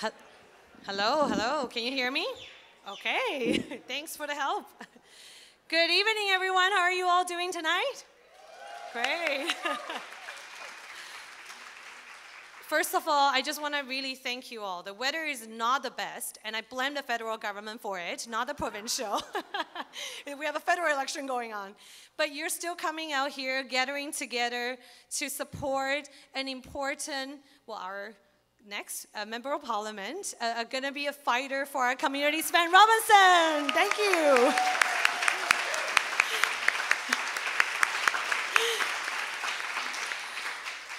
He- Hello, hello, can you hear me? Okay, thanks for the help. Good evening, everyone. How are you all doing tonight? Great. First of all, I just want to really thank you all. The weather is not the best, and I blame the federal government for it, not the provincial. We have a federal election going on. But you're still coming out here, gathering together to support an important, well, our next member of parliament, going to be a fighter for our community, Svend Robinson. Thank you.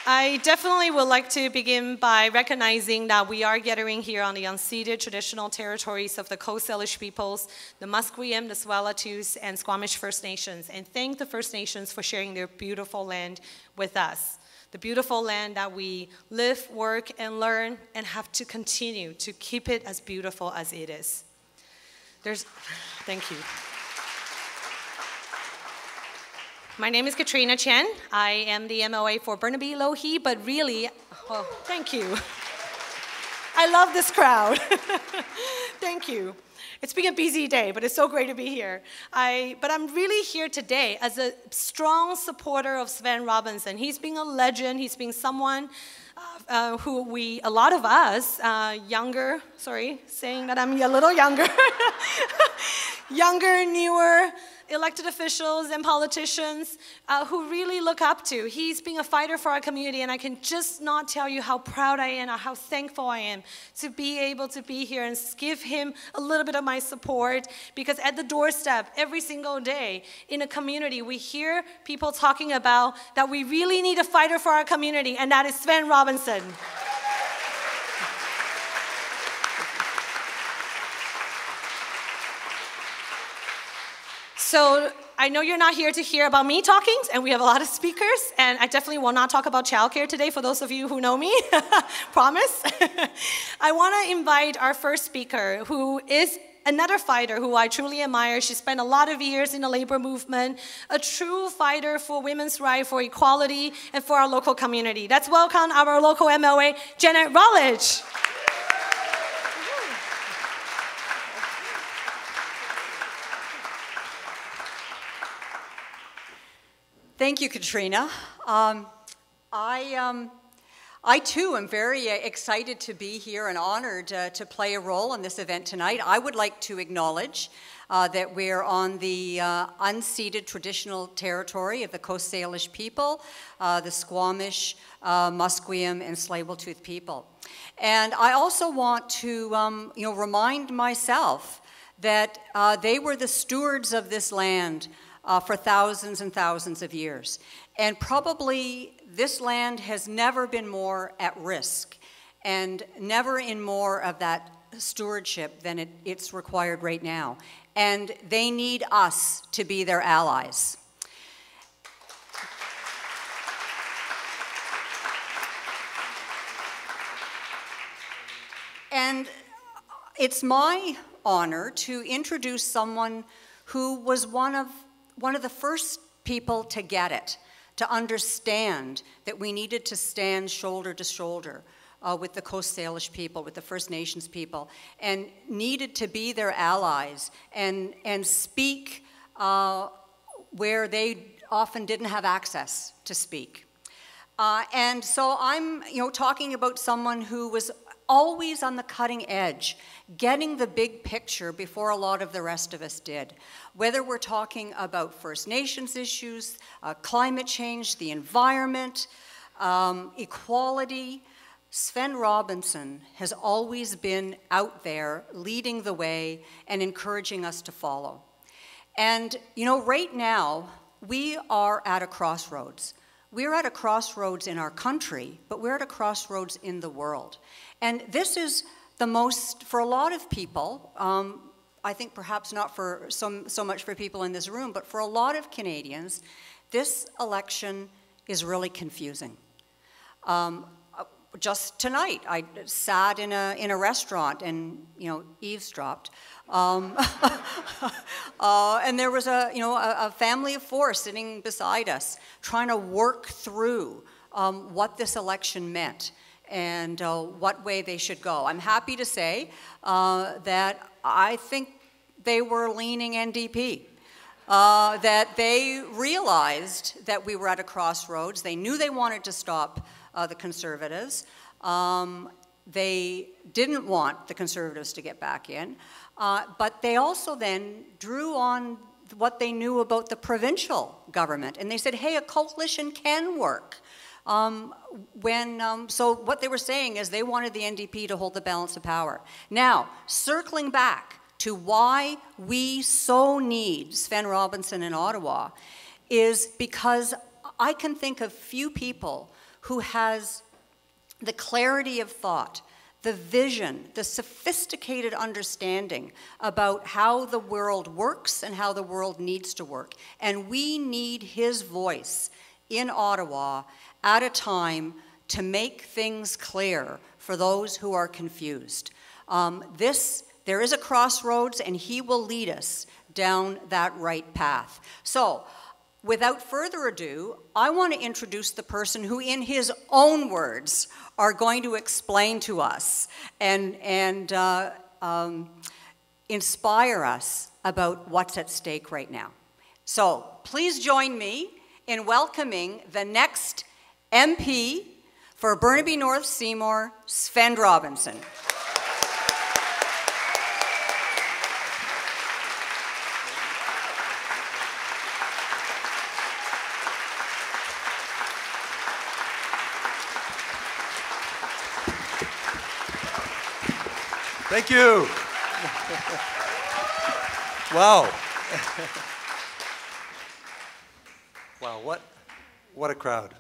I definitely would like to begin by recognizing that we are gathering here on the unceded traditional territories of the Coast Salish peoples, the Musqueam, the Tsleil-Waututh, and Squamish First Nations, and thank the First Nations for sharing their beautiful land with us. The beautiful land that we live, work, and learn, and have to continue to keep it as beautiful as it is. Thank you. My name is Katrina Chen. I am the MOA for Burnaby-Lougheed, but really, oh, thank you. I love this crowd. Thank you. It's been a busy day, but it's so great to be here. But I'm really here today as a strong supporter of Svend Robinson. He's been a legend. He's been someone who a lot of us, younger, sorry, saying that I'm a little younger, younger, newer, elected officials and politicians who really look up to. He's been a fighter for our community, and I can just not tell you how proud I am or how thankful I am to be able to be here and give him a little bit of my support, because at the doorstep every single day in a community we hear people talking about that we really need a fighter for our community, and that is Svend Robinson. So I know you're not here to hear about me talking, and we have a lot of speakers, and I definitely will not talk about childcare today for those of you who know me, promise. I want to invite our first speaker, who is another fighter who I truly admire. She spent a lot of years in the labor movement, a true fighter for women's rights, for equality, and for our local community. Let's welcome our local MOA, Routledge. Thank you, Katrina. I too am very excited to be here and honored to play a role in this event tonight. I would like to acknowledge that we're on the unceded traditional territory of the Coast Salish people, the Squamish, Musqueam, and Tsleil-Waututh people. And I also want to remind myself that they were the stewards of this land for thousands and thousands of years. And probably this land has never been more at risk and never in more of that stewardship than it's required right now. And they need us to be their allies. And it's my honor to introduce someone who was one of the first people to get it, to understand that we needed to stand shoulder to shoulder with the Coast Salish people, with the First Nations people, and needed to be their allies and speak where they often didn't have access to speak. And so I'm talking about someone who was always on the cutting edge, getting the big picture before a lot of the rest of us did. Whether we're talking about First Nations issues, climate change, the environment, equality, Svend Robinson has always been out there leading the way and encouraging us to follow. And right now, we are at a crossroads. We're at a crossroads in our country, but we're at a crossroads in the world. And this is the most, for a lot of people, I think perhaps not for so much for people in this room, but for a lot of Canadians, this election is really confusing. Just tonight, I sat in a restaurant and eavesdropped, and there was a family of four sitting beside us, trying to work through what this election meant. and what way they should go. I'm happy to say that I think they were leaning NDP. That they realized that we were at a crossroads. They knew they wanted to stop the Conservatives. They didn't want the Conservatives to get back in. But they also then drew on what they knew about the provincial government. And they said, hey, a coalition can work. So what they were saying is they wanted the NDP to hold the balance of power. Now, circling back to why we so need Svend Robinson in Ottawa is because I can think of few people who has the clarity of thought, the vision, the sophisticated understanding about how the world works and how the world needs to work. And we need his voice in Ottawa at a time to make things clear for those who are confused. There is a crossroads, and he will lead us down that right path. So, without further ado, I want to introduce the person who, in his own words, are going to explain to us and inspire us about what's at stake right now. So, please join me in welcoming the next MP for Burnaby North-Seymour, Svend Robinson. Thank you. Wow. Wow, what a crowd.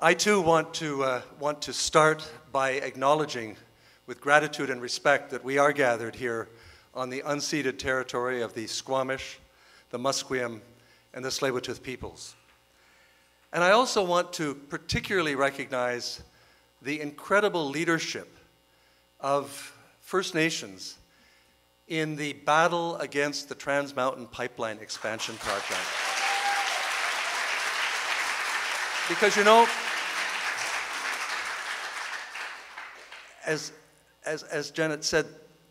I too want to start by acknowledging with gratitude and respect that we are gathered here on the unceded territory of the Squamish, the Musqueam, and the Tsleil-Waututh peoples. And I also want to particularly recognize the incredible leadership of First Nations in the battle against the Trans Mountain Pipeline expansion project. Because, you know, as Janet said,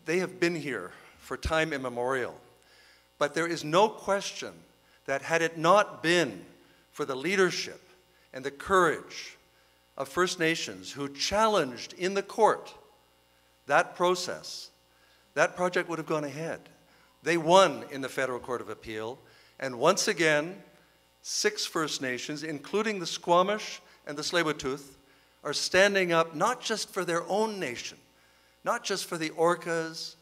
they have been here for time immemorial. But there is no question that had it not been for the leadership and the courage of First Nations who challenged in the court that process, that project would have gone ahead. They won in the Federal Court of Appeal, and once again, 6 First Nations, including the Squamish and the Tsleil-Waututh, are standing up not just for their own nation, not just for the orcas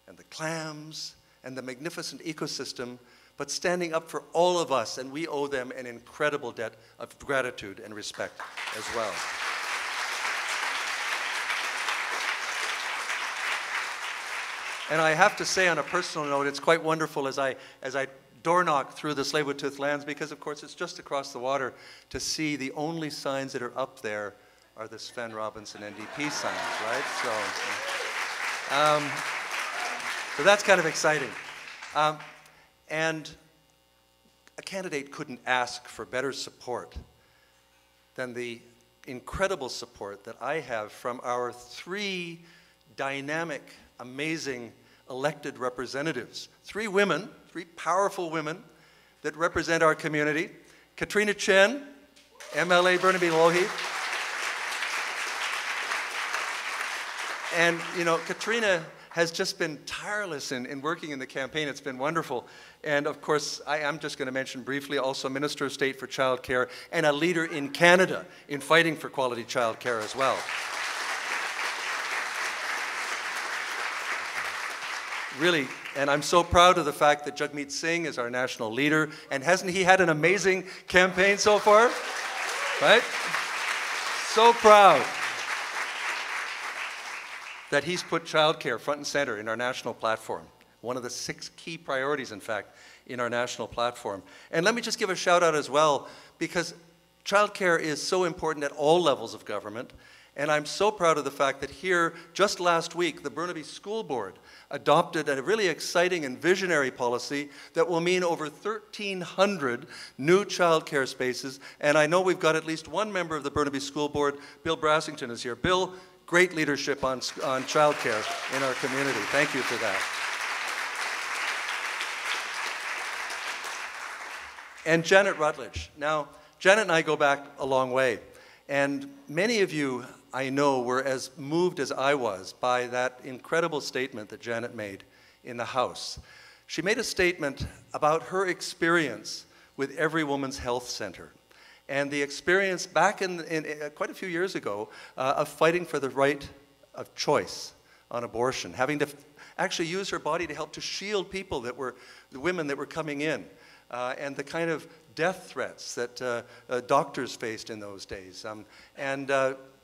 and the clams and the magnificent ecosystem, but standing up for all of us, and we owe them an incredible debt of gratitude and respect as well. And I have to say, on a personal note, it's quite wonderful as I door knock through the Tsleil-Waututh lands, because of course it's just across the water, to see the only signs that are up there are the Svend Robinson NDP signs, right? So that's kind of exciting. And a candidate couldn't ask for better support than the incredible support that I have from our 3 dynamic, amazing elected representatives. 3 women, 3 powerful women that represent our community. Katrina Chen, MLA Burnaby-Lougheed. And, you know, Katrina has just been tireless in working in the campaign. It's been wonderful. And of course, I am just going to mention briefly also Minister of State for Childcare and a leader in Canada in fighting for quality childcare as well. Really, and I'm so proud of the fact that Jagmeet Singh is our national leader, and hasn't he had an amazing campaign so far? Right? So proud that he's put childcare front and center in our national platform. One of the 6 key priorities, in fact, in our national platform. And let me just give a shout out as well, because childcare is so important at all levels of government. And I'm so proud of the fact that here, just last week, the Burnaby School Board adopted a really exciting and visionary policy that will mean over 1,300 new childcare spaces. And I know we've got at least one member of the Burnaby School Board. Bill Brassington is here. Bill, great leadership on childcare in our community. Thank you for that. And Janet Routledge. Now, Janet and I go back a long way. And many of you, I know, were as moved as I was by that incredible statement that Janet made in the House. She made a statement about her experience with Every Woman's Health Center and the experience back in quite a few years ago of fighting for the right of choice on abortion, having to actually use her body to help to shield people that were, the women that were coming in, and the kind of death threats that doctors faced in those days.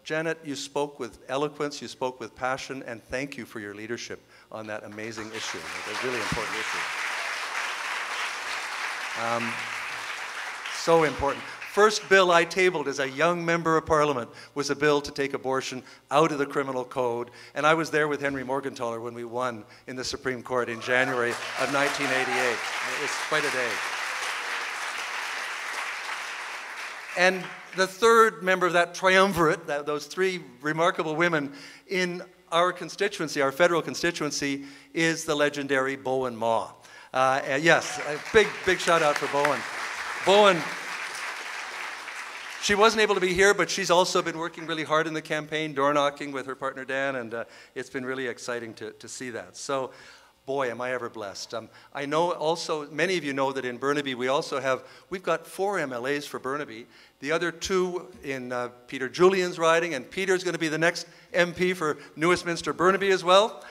Janet, you spoke with eloquence, you spoke with passion, and thank you for your leadership on that amazing issue, a really important issue. So important. First bill I tabled as a young member of Parliament was a bill to take abortion out of the criminal code, and I was there with Henry Morgentaler when we won in the Supreme Court in January of 1988. It's quite a day. And the third member of that triumvirate, those three remarkable women in our constituency, our federal constituency, is the legendary Bowen Ma. Yes, a big shout out for Bowen. Bowen, she wasn't able to be here, but she's also been working really hard in the campaign, door knocking with her partner Dan, and it's been really exciting to see that. So, boy, am I ever blessed. I know also, many of you know that in Burnaby we've got 4 MLAs for Burnaby. The other 2 in Peter Julian's riding, and Peter's going to be the next MP for New Westminster Burnaby as well.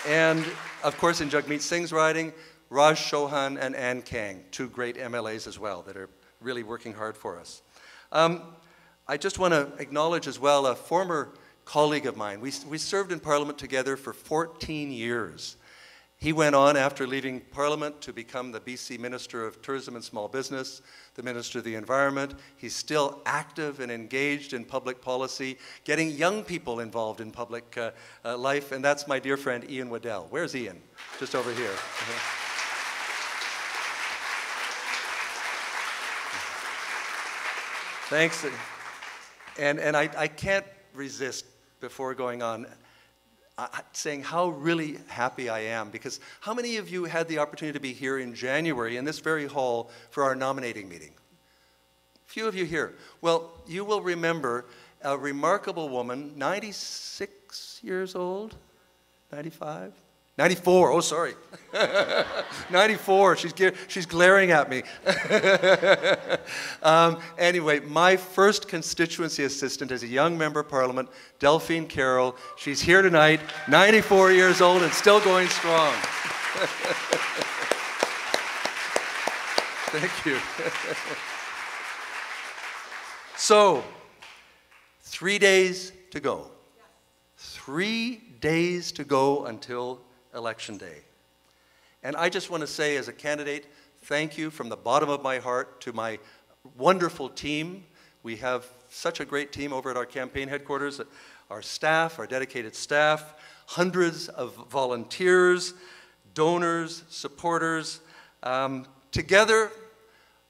And of course in Jagmeet Singh's riding, Raj Chauhan and Ann Kang, 2 great MLAs as well that are really working hard for us. I just want to acknowledge as well a former colleague of mine. We served in Parliament together for 14 years. He went on after leaving Parliament to become the BC Minister of Tourism and Small Business, the Minister of the Environment. He's still active and engaged in public policy, getting young people involved in public life, and that's my dear friend Ian Waddell. Where's Ian? Just over here. Thanks. And I can't resist before going on saying how really happy I am, because how many of you had the opportunity to be here in January in this very hall for our nominating meeting? A few of you here. Well, you will remember a remarkable woman, 96 years old, 95? 94, oh sorry. 94, she's glaring at me. Anyway, my first constituency assistant as a young member of Parliament, Delphine Carroll. She's here tonight, 94 years old and still going strong. Thank you. So, 3 days to go. 3 days to go until Election Day. And I just want to say as a candidate, thank you from the bottom of my heart to my wonderful team. We have such a great team over at our campaign headquarters, our staff, our dedicated staff, hundreds of volunteers, donors, supporters. Together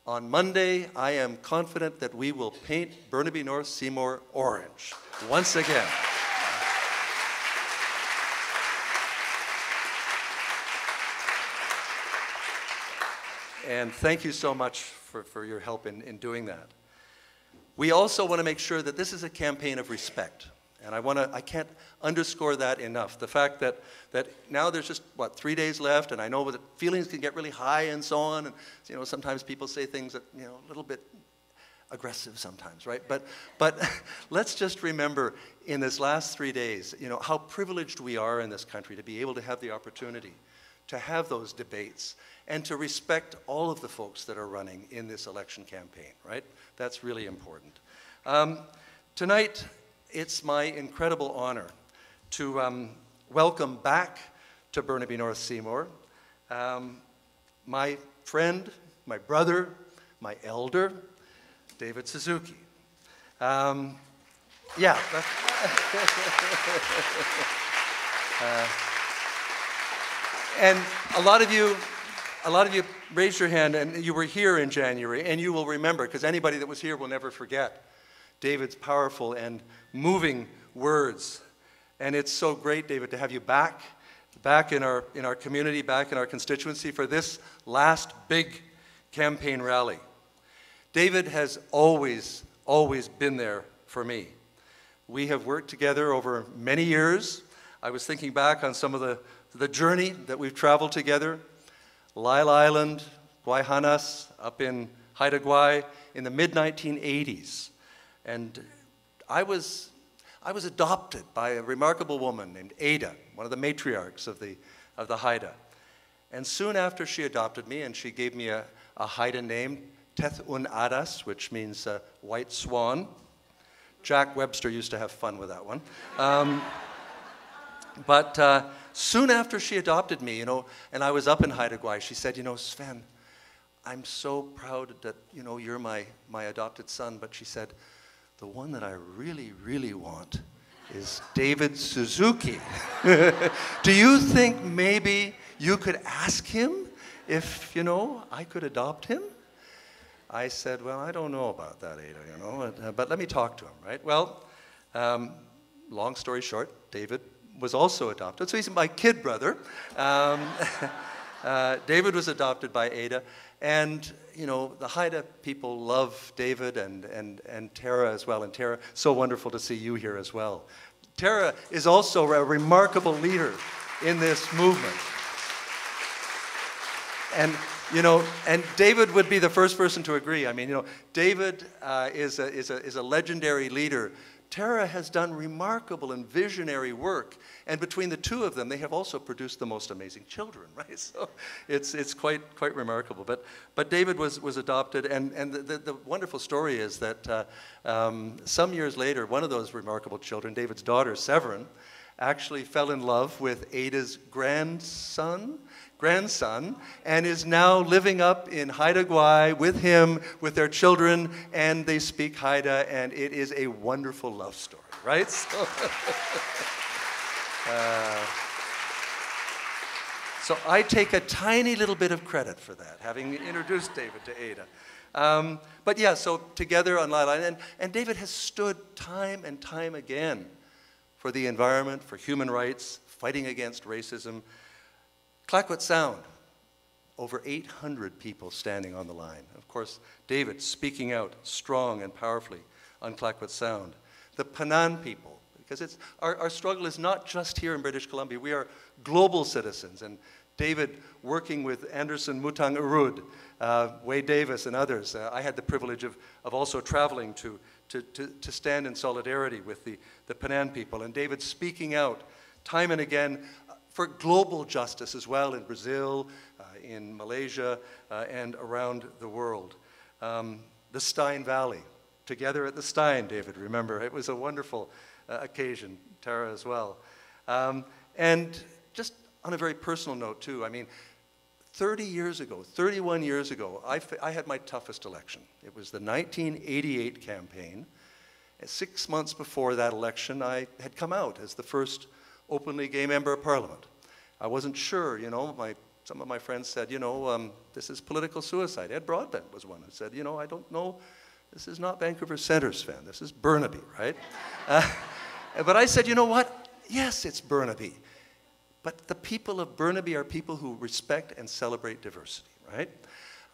on Monday, I am confident that we will paint Burnaby North-Seymour orange once again. And thank you so much for your help in doing that. We also want to make sure that this is a campaign of respect. And I can't underscore that enough. The fact that now there's just, 3 days left, and I know that feelings can get really high and so on, and sometimes people say things that, a little bit aggressive sometimes, right? But let's just remember in this last 3 days, how privileged we are in this country to be able to have the opportunity to have those debates and to respect all of the folks that are running in this election campaign, right? That's really important. Tonight, it's my incredible honor to welcome back to Burnaby North-Seymour my friend, my brother, my elder, David Suzuki. Yeah. And a lot of you raised your hand, and you were here in January, and you will remember, because anybody that was here will never forget David's powerful and moving words. And it's so great, David, to have you back in our community, back in our constituency for this last big campaign rally. David has always been there for me. We have worked together over many years. I was thinking back on some of the journey that we've traveled together. Lyle Island, Guayhanas, up in Haida Gwaii in the mid-1980s. And I was adopted by a remarkable woman named Ada, one of the matriarchs of the Haida. And soon after she adopted me, and she gave me a Haida name, Teth Un Adas, which means white swan. Jack Webster used to have fun with that one. But soon after she adopted me, and I was up in Haida Gwaii, she said, Sven, I'm so proud that, you're my adopted son. But she said, the one that I really, really want is David Suzuki. Do you think maybe you could ask him if, I could adopt him? I said, well, I don't know about that, Ada, but let me talk to him, right? Well, long story short, David was also adopted. So he's my kid brother. David was adopted by Ada. And, the Haida people love David and Tara as well. And Tara, so wonderful to see you here as well. Tara is also a remarkable leader in this movement. And David would be the first person to agree. I mean, David is a legendary leader. Tara has done remarkable and visionary work, and between the two of them, they have also produced the most amazing children, right? So it's quite remarkable. But David was adopted, and the wonderful story is that some years later, one of those remarkable children, David's daughter, Severin, actually fell in love with Ada's grandson, and is now living up in Haida Gwaii with him, with their children, and they speak Haida, and it is a wonderful love story, right? So I take a tiny little bit of credit for that, having introduced David to Ada. But yeah, so together on Lyle Island, and David has stood time and time again for the environment, for human rights, fighting against racism. Clayoquot Sound, over 800 people standing on the line. Of course, David speaking out strong and powerfully on Clayoquot Sound. The Panan people, because our struggle is not just here in British Columbia. We are global citizens, and David working with Anderson Mutang Urud, Wade Davis, and others. I had the privilege of also traveling to stand in solidarity with the Panan people, and David speaking out time and again for global justice as well in Brazil, in Malaysia, and around the world. The Stein Valley, together at the Stein, David, remember, it was a wonderful occasion, Tara as well. And just on a very personal note too, I mean, 31 years ago, I had my toughest election. It was the 1988 campaign. 6 months before that election, I had come out as the first openly gay member of Parliament. I wasn't sure, some of my friends said, this is political suicide. Ed Broadbent was one who said, I don't know, this is not Vancouver Centre, Sven, this is Burnaby, right? But I said, you know what? Yes, it's Burnaby. But the people of Burnaby are people who respect and celebrate diversity, right?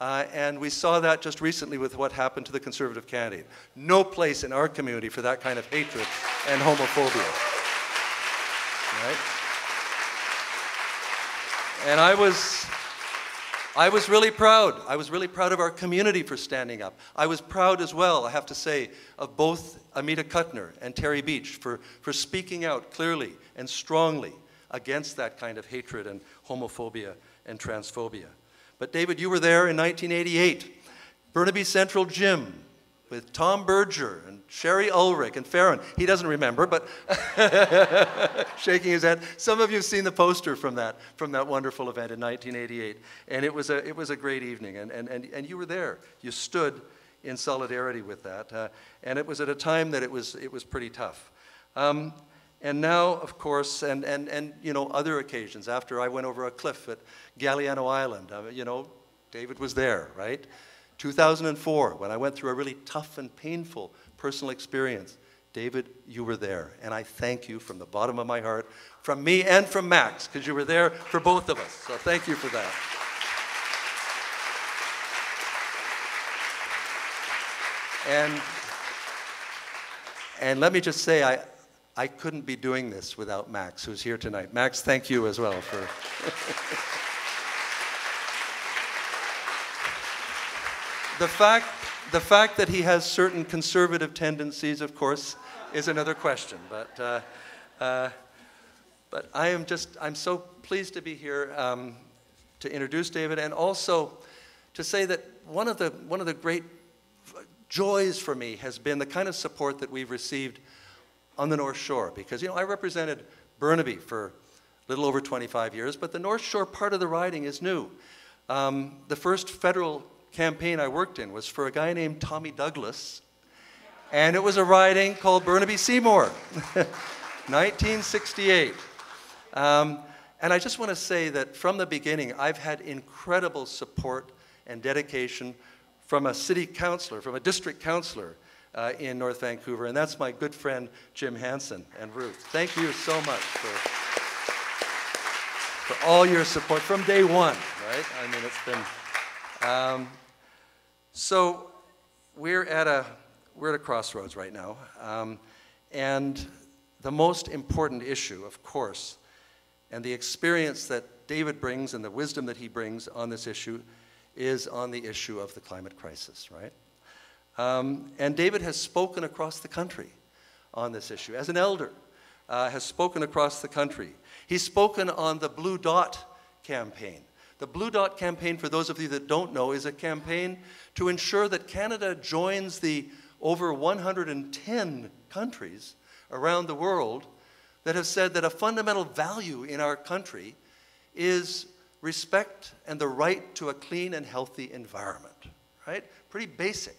And we saw that just recently with what happened to the Conservative candidate. No place in our community for that kind of hatred and homophobia. Right? And I was really proud. I was really proud of our community for standing up. I was proud as well, I have to say, of both Amita Kuttner and Terry Beach for speaking out clearly and strongly against that kind of hatred and homophobia and transphobia. But David, you were there in 1988, Burnaby Central Gym, with Tom Berger and Sherry Ulrich and Farron. He doesn't remember, but shaking his head. Some of you have seen the poster from that wonderful event in 1988. And it was a great evening, and you were there. You stood in solidarity with that. And it was at a time that it was pretty tough. And now, of course, and you know, other occasions, after I went over a cliff at Galiano Island, you know, David was there, right? 2004, when I went through a really tough and painful personal experience, David, you were there. And I thank you from the bottom of my heart, from me and from Max, because you were there for both of us. So thank you for that. And let me just say, I couldn't be doing this without Max, who's here tonight. Max, thank you as well for... The fact that he has certain conservative tendencies, of course, is another question. But I'm so pleased to be here to introduce David, and also to say that one of the great joys for me has been the kind of support that we've received on the North Shore, because, you know, I represented Burnaby for a little over 25 years, but the North Shore part of the riding is new. The first federal campaign I worked in was for a guy named Tommy Douglas, and it was a riding called Burnaby-Seymour, 1968. And I just want to say that from the beginning, I've had incredible support and dedication from a city councillor, from a district councillor in North Vancouver, and that's my good friend Jim Hanson and Ruth. Thank you so much for all your support from day one, right? I mean, it's been... so we're at a crossroads right now, and the most important issue, of course, and the experience that David brings and the wisdom that he brings on this issue is on the issue of the climate crisis, right? And David has spoken across the country on this issue. As an elder, has spoken across the country. He's spoken on the Blue Dot campaign. The Blue Dot campaign, for those of you that don't know, is a campaign to ensure that Canada joins the over 110 countries around the world that have said that a fundamental value in our country is respect and the right to a clean and healthy environment, right? Pretty basic.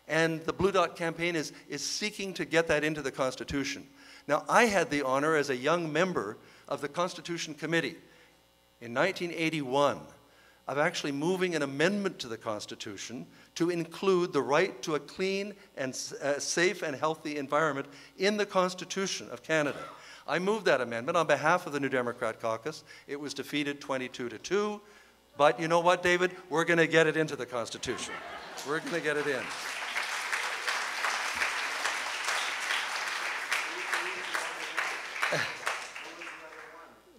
And the Blue Dot campaign is seeking to get that into the Constitution. Now, I had the honor as a young member of the Constitution Committee in 1981 of actually moving an amendment to the Constitution to include the right to a clean and safe and healthy environment in the Constitution of Canada. I moved that amendment on behalf of the New Democrat Caucus. It was defeated 22-2, but you know what, David? We're going to get it into the Constitution. We're going to get it in.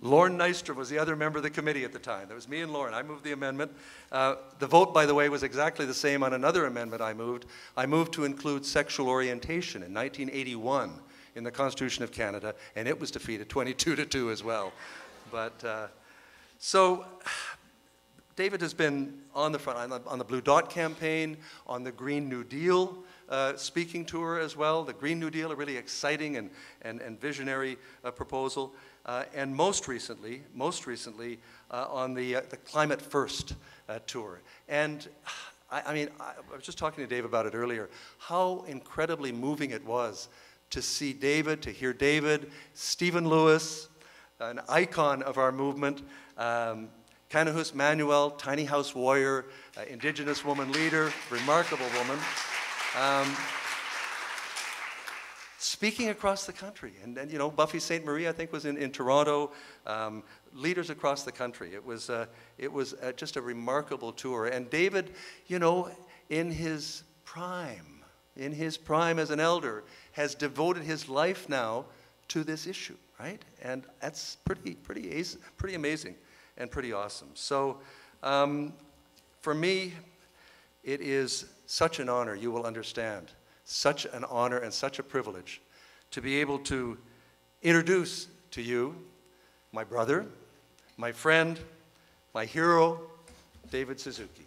Lorne Nystrom was the other member of the committee at the time. That was me and Lorne. I moved the amendment. The vote, by the way, was exactly the same on another amendment I moved. I moved to include sexual orientation in 1981 in the Constitution of Canada, and it was defeated 22-2 as well. But so David has been on the front, on the Blue Dot campaign, on the Green New Deal speaking tour as well. The Green New Deal, a really exciting and visionary proposal. And most recently, on the Climate First tour. And I mean, I was just talking to Dave about it earlier, how incredibly moving it was to see David, to hear David, Stephen Lewis, an icon of our movement, Kanahus Manuel, tiny house warrior, Indigenous woman leader, remarkable woman, speaking across the country. And you know, Buffy St. Marie, I think, was in Toronto, leaders across the country. It was just a remarkable tour. And David, you know, in his prime as an elder, has devoted his life now to this issue, right? And that's pretty amazing and pretty awesome. So for me, it is such an honor, you will understand, such an honor and such a privilege to be able to introduce to you my brother, my friend, my hero, David Suzuki.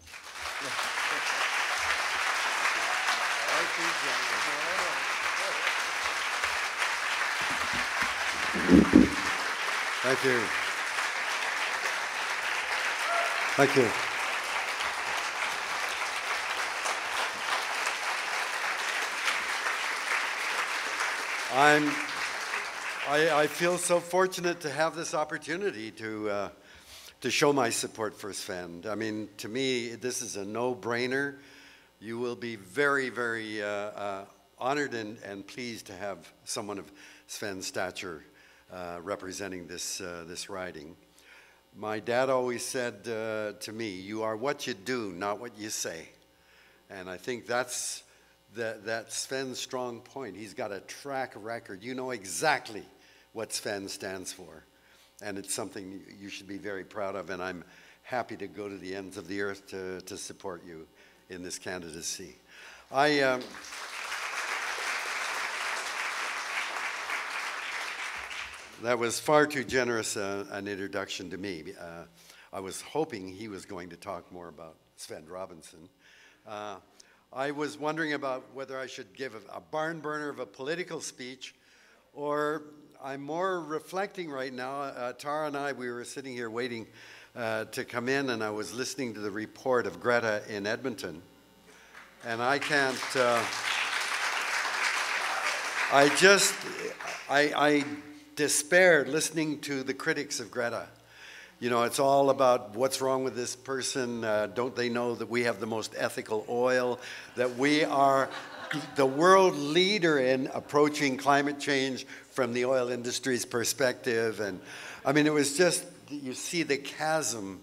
Thank you. Thank you. I feel so fortunate to have this opportunity to show my support for Svend. I mean, to me, this is a no-brainer. You will be very, very honored and pleased to have someone of Svend's stature representing this riding. My dad always said to me, "You are what you do, not what you say." And I think that's Svend's strong point. He's got a track record. You know exactly what Svend stands for. And it's something you should be very proud of. And I'm happy to go to the ends of the earth to support you in this candidacy. That was far too generous an introduction to me. I was hoping he was going to talk more about Svend Robinson. I was wondering about whether I should give a barn burner of a political speech, or I'm more reflecting right now. Tara and I, we were sitting here waiting to come in, and I was listening to the report of Greta in Edmonton. And I can't, I despaired listening to the critics of Greta. You know, it's all about what's wrong with this person. Don't they know that we have the most ethical oil, that we are the world leader in approaching climate change from the oil industry's perspective. And I mean, it was just, you see the chasm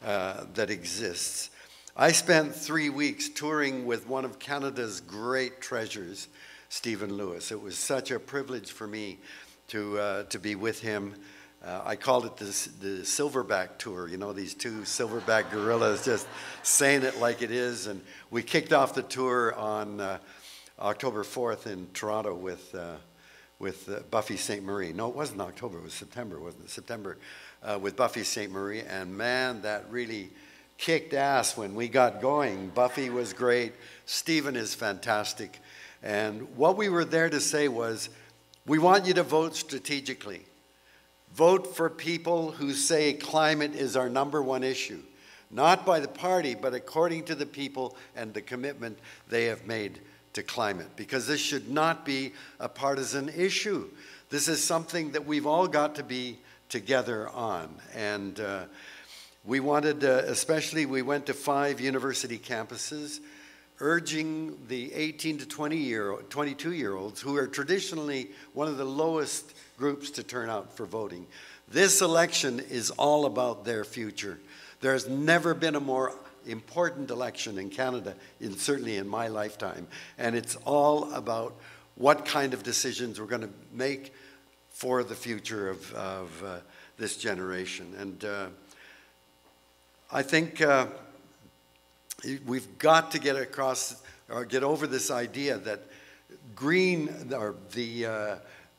that exists. I spent 3 weeks touring with one of Canada's great treasures, Stephen Lewis. It was such a privilege for me to be with him. I called it the silverback tour, you know, these two silverback gorillas just saying it like it is. And we kicked off the tour on October 4th in Toronto with Buffy St. Marie. No, it wasn't October, it was September, wasn't it? September with Buffy St. Marie. And man, that really kicked ass when we got going. Buffy was great. Stephen is fantastic. And what we were there to say was, we want you to vote strategically. Vote for people who say climate is our #1 issue. Not by the party, but according to the people and the commitment they have made to climate. Because this should not be a partisan issue. This is something that we've all got to be together on. And we wanted, especially, we went to 5 university campuses, urging the 18 to 22-year-olds, who are traditionally one of the lowest groups to turn out for voting. This election is all about their future. There's never been a more important election in Canada, certainly in my lifetime, and it's all about what kind of decisions we're going to make for the future of this generation. And I think we've got to get across, or get over this idea that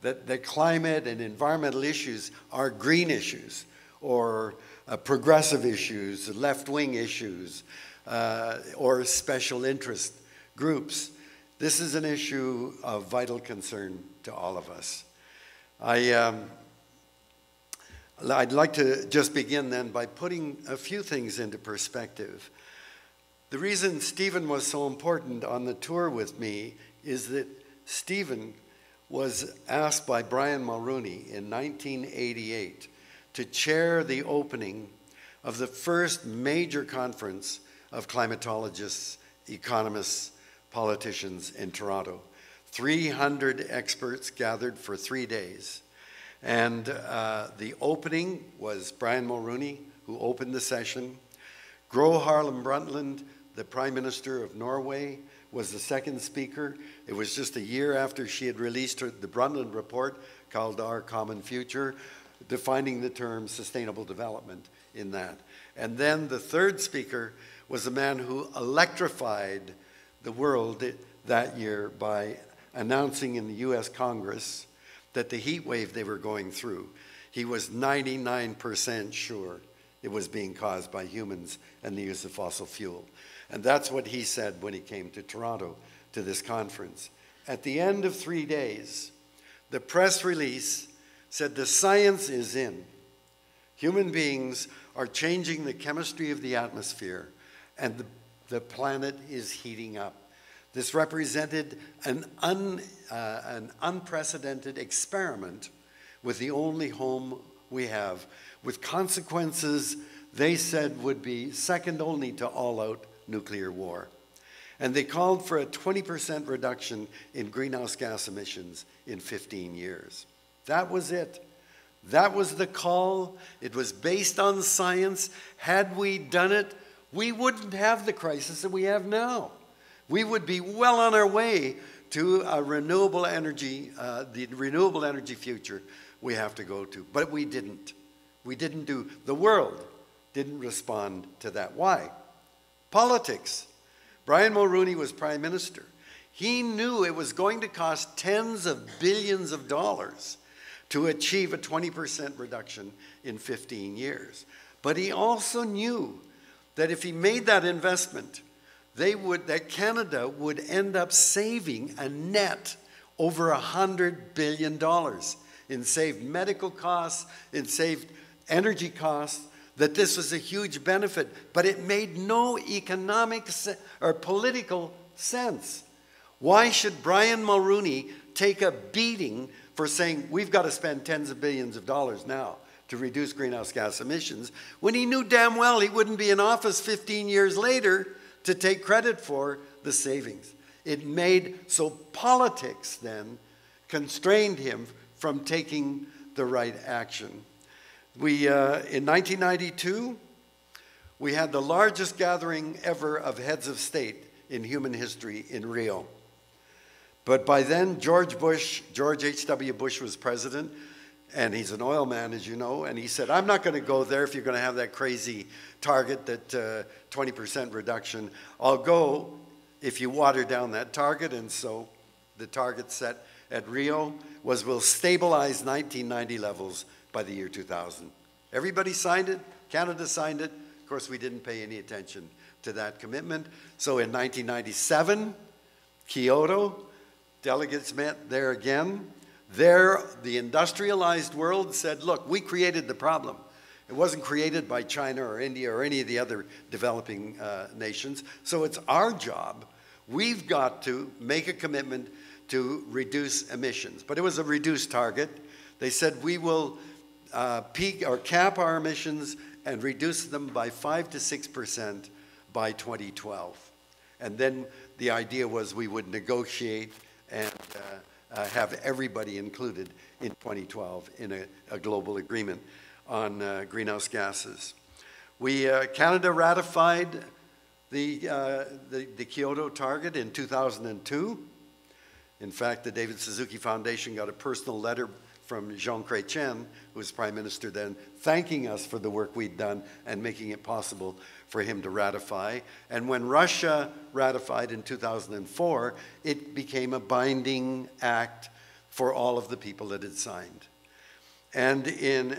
that climate and environmental issues are green issues, or progressive issues, left-wing issues, or special interest groups. This is an issue of vital concern to all of us. I'd like to just begin then by putting a few things into perspective. The reason Stephen was so important on the tour with me is that Stephen was asked by Brian Mulroney in 1988 to chair the opening of the first major conference of climatologists, economists, politicians in Toronto. 300 experts gathered for 3 days. And the opening was Brian Mulroney, who opened the session. Gro Harlem Brundtland, the Prime Minister of Norway, was the second speaker. It was just a year after she had released the Brundtland report called Our Common Future, defining the term sustainable development in that. And then the third speaker was a man who electrified the world that year by announcing in the US Congress that the heat wave they were going through, he was 99% sure it was being caused by humans and the use of fossil fuel. And that's what he said when he came to Toronto to this conference. At the end of 3 days, the press release said the science is in. Human beings are changing the chemistry of the atmosphere, and the planet is heating up. This represented an unprecedented experiment with the only home we have, with consequences they said would be second only to all-out nuclear war. And they called for a 20% reduction in greenhouse gas emissions in 15 years. That was it. That was the call. It was based on science. Had we done it, we wouldn't have the crisis that we have now. We would be well on our way to a renewable energy, the renewable energy future we have to go to. But we didn't. We didn't do. The world didn't respond to that. Why? Politics. Brian Mulroney was Prime Minister. He knew it was going to cost tens of billions of dollars to achieve a 20% reduction in 15 years. But he also knew that if he made that investment, that Canada would end up saving a net over $100 billion in saved medical costs, in saved energy costs, that this was a huge benefit, but it made no economic or political sense. Why should Brian Mulroney take a beating for saying we've got to spend tens of billions of dollars now to reduce greenhouse gas emissions when he knew damn well he wouldn't be in office 15 years later to take credit for the savings? It made, so politics then constrained him from taking the right action. In 1992, we had the largest gathering ever of heads of state in human history in Rio. But by then, George H.W. Bush was president, and he's an oil man, as you know, and he said, I'm not going to go there if you're going to have that crazy target, that 20% reduction. I'll go if you water down that target. And so the target set at Rio was we'll stabilize 1990 levels by the year 2000. Everybody signed it. Canada signed it. Of course, we didn't pay any attention to that commitment. So in 1997, Kyoto, delegates met there again. There, the industrialized world said, look, we created the problem. It wasn't created by China or India or any of the other developing nations. So it's our job. We've got to make a commitment to reduce emissions. But it was a reduced target. They said we will peak or cap our emissions and reduce them by 5 to 6% by 2012. And then the idea was we would negotiate and have everybody included in 2012 in a global agreement on greenhouse gases. Canada ratified the Kyoto target in 2002. In fact, the David Suzuki Foundation got a personal letter from Chen, who was Prime Minister then, thanking us for the work we'd done and making it possible for him to ratify. And when Russia ratified in 2004, it became a binding act for all of the people that had signed. And in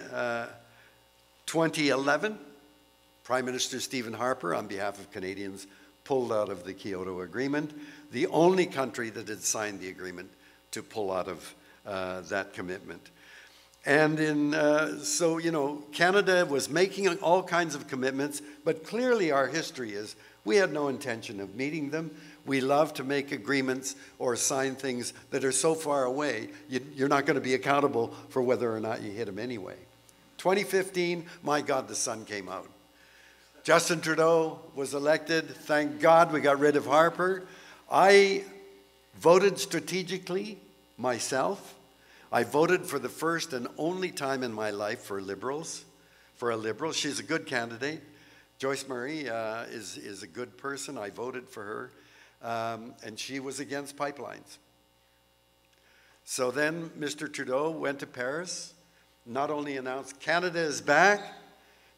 2011, Prime Minister Stephen Harper, on behalf of Canadians, pulled out of the Kyoto Agreement, the only country that had signed the agreement to pull out of that commitment. And so, you know, Canada was making all kinds of commitments, but clearly our history is we had no intention of meeting them. We love to make agreements or sign things that are so far away, you're not going to be accountable for whether or not you hit them anyway. 2015, my God, the sun came out. Justin Trudeau was elected. Thank God we got rid of Harper. I voted strategically myself. I voted for the first and only time in my life for Liberals, for a Liberal. She's a good candidate. Joyce Murray is a good person. I voted for her. And she was against pipelines. So then Mr. Trudeau went to Paris, not only announced Canada is back,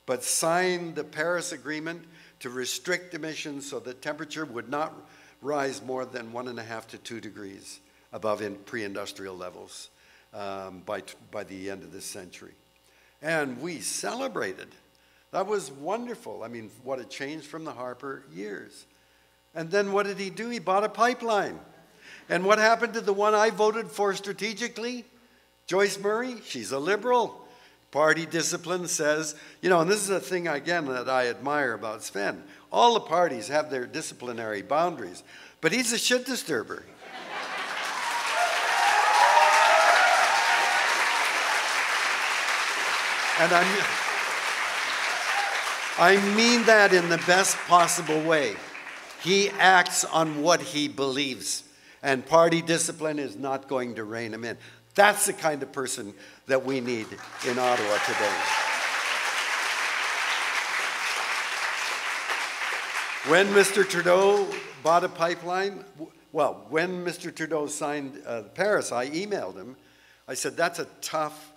but signed the Paris Agreement to restrict emissions so that temperature would not rise more than 1.5 to 2 degrees above in pre-industrial levels by the end of this century. And we celebrated. That was wonderful. I mean, what a change from the Harper years. And then what did he do? He bought a pipeline. And what happened to the one I voted for strategically? Joyce Murray, she's a Liberal. Party discipline says, you know, and this is a thing, again, that I admire about Svend. All the parties have their disciplinary boundaries. but he's a shit disturber. And I mean that in the best possible way. He acts on what he believes, and party discipline is not going to rein him in. That's the kind of person that we need in Ottawa today. When Mr. Trudeau bought a pipeline, well, when Mr. Trudeau signed Paris, I emailed him. I said, that's a tough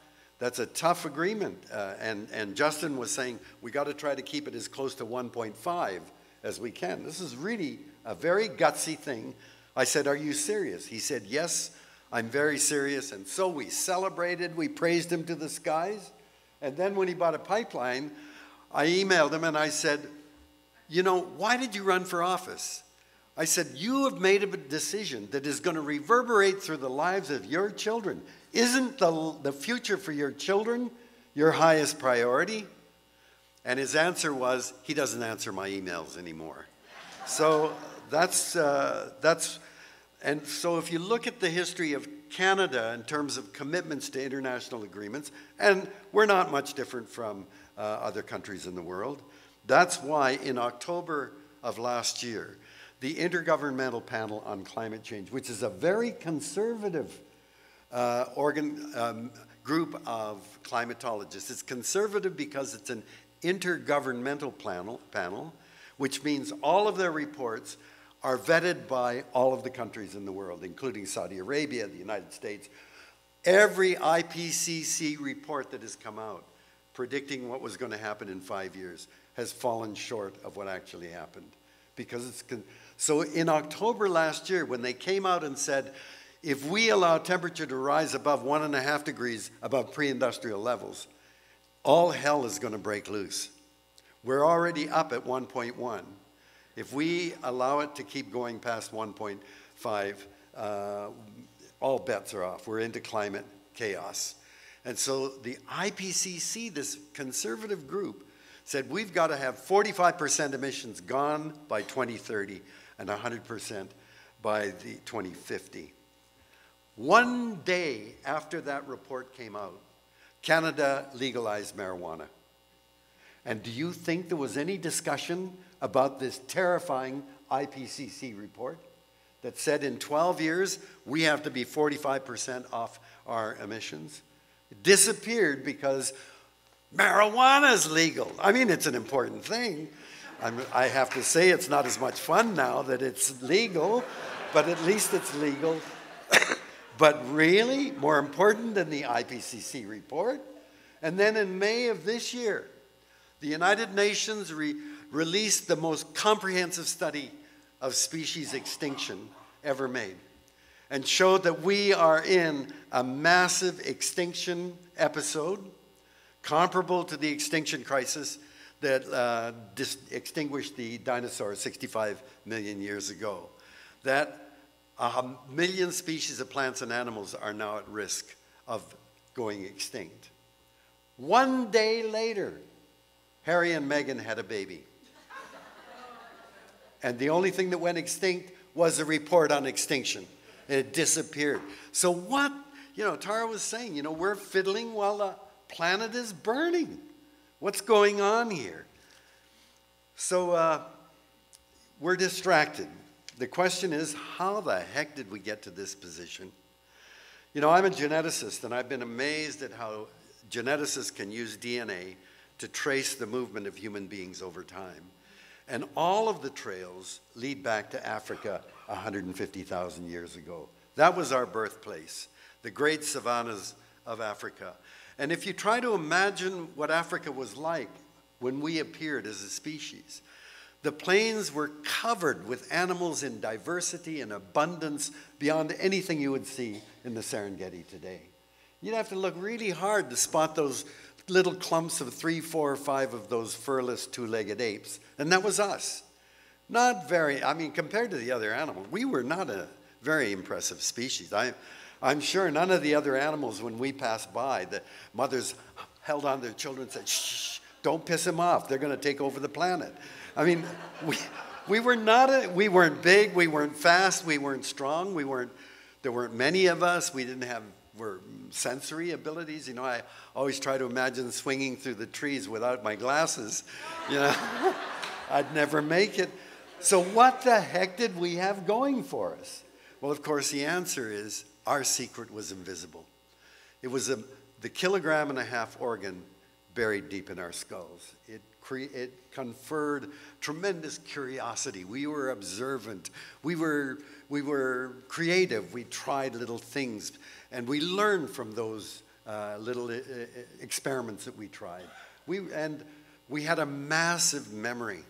agreement. And Justin was saying, we got to try to keep it as close to 1.5 as we can. This is really a very gutsy thing. I said, are you serious? He said, yes, I'm very serious. And so we celebrated, we praised him to the skies. And then when he bought a pipeline, I emailed him and I said, you know, why did you run for office? I said, you have made a decision that is going to reverberate through the lives of your children. Isn't the future for your children your highest priority? And his answer was, he doesn't answer my emails anymore. So and so if you look at the history of Canada in terms of commitments to international agreements, and we're not much different from other countries in the world, that's why in October of last year, the Intergovernmental Panel on Climate Change, which is a very conservative group of climatologists. It's conservative because it's an intergovernmental panel, which means all of their reports are vetted by all of the countries in the world, including Saudi Arabia, the United States. Every IPCC report that has come out predicting what was going to happen in 5 years has fallen short of what actually happened. So in October last year, when they came out and said, if we allow temperature to rise above 1.5 degrees above pre-industrial levels, all hell is going to break loose. We're already up at 1.1. If we allow it to keep going past 1.5, all bets are off. We're into climate chaos. And so the IPCC, this conservative group, said we've got to have 45% emissions gone by 2030 and 100% by the 2050. One day after that report came out, Canada legalized marijuana. And do you think there was any discussion about this terrifying IPCC report that said in 12 years we have to be 45% off our emissions? It disappeared because marijuana is legal. I mean, it's an important thing. I have to say it's not as much fun now that it's legal, but at least it's legal. But really, more important than the IPCC report. And then in May of this year, the United Nations released the most comprehensive study of species extinction ever made and showed that we are in a massive extinction episode comparable to the extinction crisis that extinguished the dinosaurs 65 million years ago. That 1 million species of plants and animals are now at risk of going extinct. One day later, Harry and Meghan had a baby. And the only thing that went extinct was a report on extinction. And it disappeared. So what, Tara was saying, we're fiddling while the planet is burning. What's going on here? So we're distracted. The question is, how the heck did we get to this position? I'm a geneticist, and I've been amazed at how geneticists can use DNA to trace the movement of human beings over time. And all of the trails lead back to Africa 150,000 years ago. That was our birthplace, the great savannas of Africa. And if you try to imagine what Africa was like when we appeared as a species, the plains were covered with animals in diversity and abundance beyond anything you would see in the Serengeti today. You'd have to look really hard to spot those little clumps of 3, 4, or 5 of those furless two-legged apes. And that was us. Not very, compared to the other animals, we were not a very impressive species. I'm sure none of the other animals, when we passed by, the mothers held on their children and said, shh, don't piss them off. They're going to take over the planet. We weren't big, we weren't fast, we weren't strong, there weren't many of us, we didn't have sensory abilities. You know, I always try to imagine swinging through the trees without my glasses. You know, I'd never make it. So what the heck did we have going for us? Well, of course, the answer is our secret was invisible. It was the 1.5 kilogram organ buried deep in our skulls. It conferred tremendous curiosity. We were observant. We were creative. We tried little things, and we learned from those little experiments that we tried. We had a massive memory.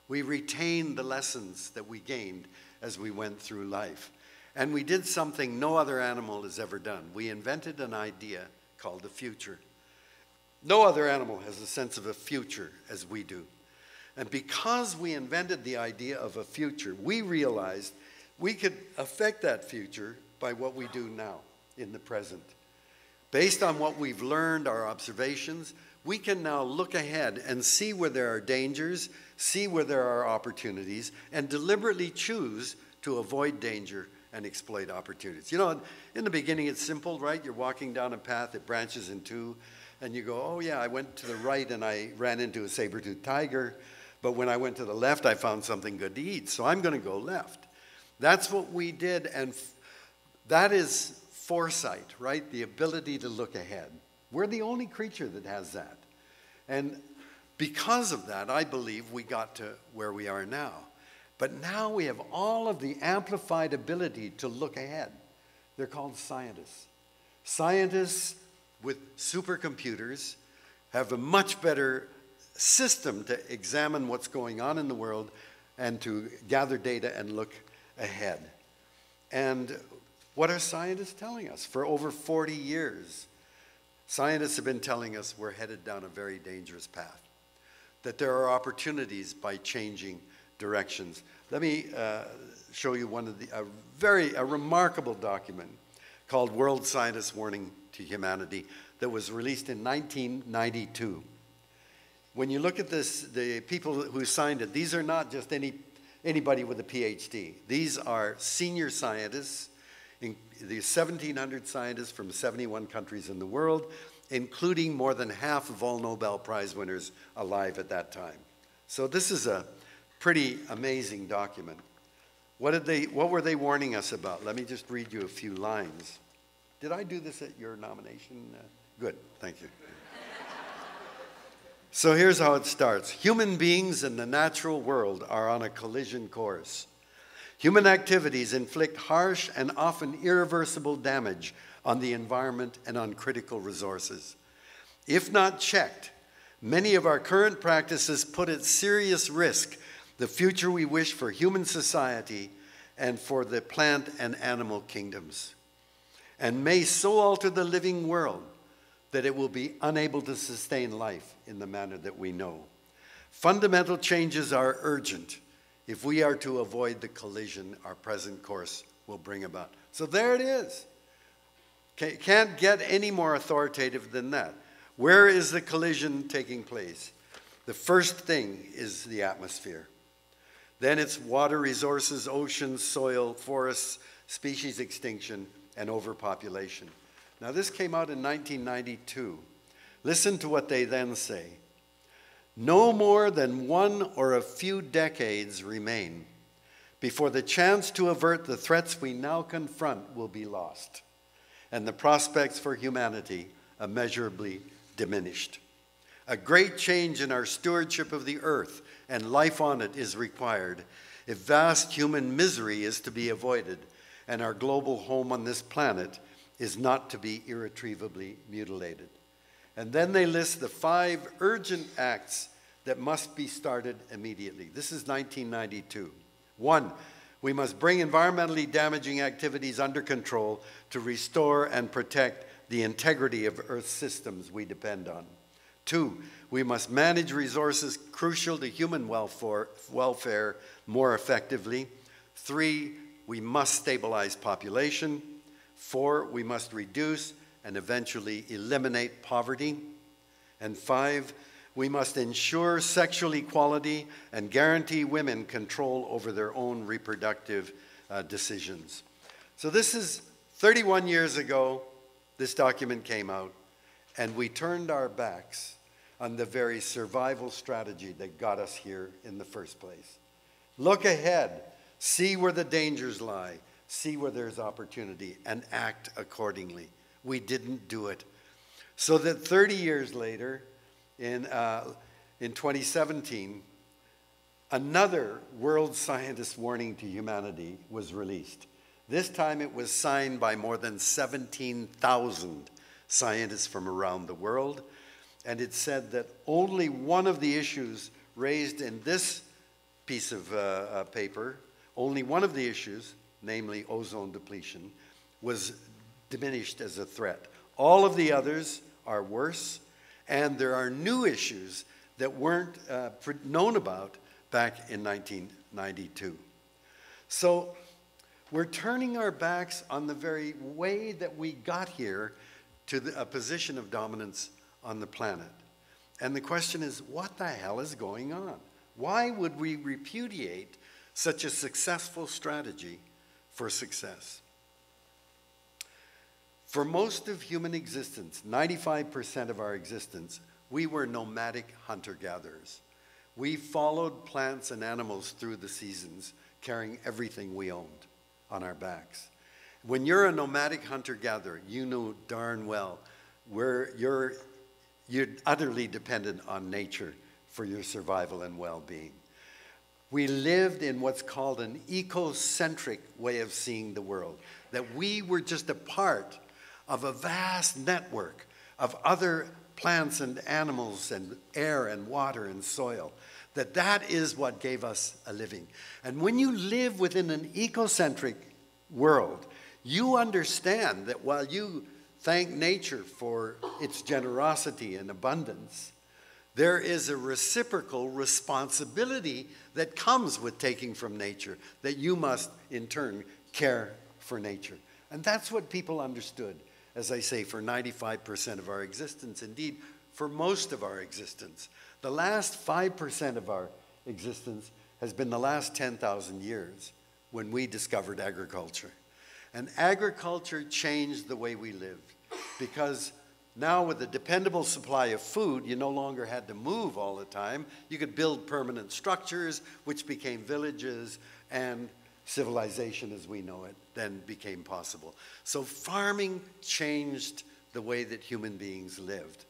We retained the lessons that we gained as we went through life. And we did something no other animal has ever done. We invented an idea called the future. No other animal has a sense of a future as we do. And because we invented the idea of a future, we realized we could affect that future by what we do now in the present. Based on what we've learned, our observations, we can now look ahead and see where there are dangers, see where there are opportunities, and deliberately choose to avoid danger and exploit opportunities. You know, in the beginning it's simple, right? You're walking down a path that branches in two, and you go, oh yeah, I went to the right and I ran into a saber-toothed tiger, but when I went to the left I found something good to eat, so I'm going to go left. That's what we did, and that is foresight, right? The ability to look ahead. We're the only creature that has that. And because of that, I believe we got to where we are now. But now we have all of the amplified ability to look ahead. They're called scientists. Scientists with supercomputers have a much better system to examine what's going on in the world and to gather data and look ahead. And what are scientists telling us? For over 40 years, scientists have been telling us we're headed down a very dangerous path, that there are opportunities by changing directions. Let me show you a remarkable document called World Scientists' Warning to Humanity that was released in 1992. When you look at this, the people who signed it, these are not just anybody with a PhD. These are senior scientists, the 1,700 scientists from 71 countries in the world, including more than half of all Nobel Prize winners alive at that time. So this is a pretty amazing document. What were they warning us about? Let me just read you a few lines. Did I do this at your nomination? Good, thank you. So here's how it starts. Human beings and the natural world are on a collision course. Human activities inflict harsh and often irreversible damage on the environment and on critical resources. If not checked, many of our current practices put at serious risk the future we wish for human society and for the plant and animal kingdoms, and may so alter the living world that it will be unable to sustain life in the manner that we know. Fundamental changes are urgent if we are to avoid the collision our present course will bring about. So there it is. Can't get any more authoritative than that. Where is the collision taking place? The first thing is the atmosphere. Then it's water resources, oceans, soil, forests, species extinction, and overpopulation. Now this came out in 1992. Listen to what they then say. No more than one or a few decades remain before the chance to avert the threats we now confront will be lost, and the prospects for humanity immeasurably diminished. A great change in our stewardship of the earth and life on it is required if vast human misery is to be avoided and our global home on this planet is not to be irretrievably mutilated. And then they list the 5 urgent acts that must be started immediately. This is 1992. 1, we must bring environmentally damaging activities under control to restore and protect the integrity of Earth's systems we depend on. 2, we must manage resources crucial to human welfare more effectively. 3, we must stabilize population. 4, we must reduce and eventually eliminate poverty. And 5, We must ensure sexual equality and guarantee women control over their own reproductive decisions. So this is 31 years ago, this document came out, and we turned our backs on the very survival strategy that got us here in the first place. Look ahead, see where the dangers lie, see where there's opportunity, and act accordingly. We didn't do it. So that 30 years later, in 2017, another World Scientist Warning to Humanity was released. This time it was signed by more than 17,000 scientists from around the world, and it said that only one of the issues raised in this piece of paper, only one of the issues, namely ozone depletion, was diminished as a threat. All of the others are worse, and there are new issues that weren't known about back in 1992. So we're turning our backs on the very way that we got here to a position of dominance on the planet. And the question is, what the hell is going on? Why would we repudiate such a successful strategy for success? For most of human existence, 95% of our existence, we were nomadic hunter-gatherers. We followed plants and animals through the seasons, carrying everything we owned on our backs. When you're a nomadic hunter-gatherer, you know darn well you're utterly dependent on nature for your survival and well-being. We lived in what's called an ecocentric way of seeing the world, that we were just a part of a vast network of other plants and animals and air and water and soil, that is what gave us a living. And when you live within an ecocentric world, you understand that while you thank nature for its generosity and abundance, there is a reciprocal responsibility that comes with taking from nature, that you must, in turn, care for nature. And that's what people understood, as I say, for 95% of our existence, indeed, for most of our existence. The last 5% of our existence has been the last 10,000 years when we discovered agriculture. And agriculture changed the way we lived, because now with a dependable supply of food, you no longer had to move all the time. You could build permanent structures, which became villages, and civilization as we know it then became possible. So farming changed the way that human beings lived.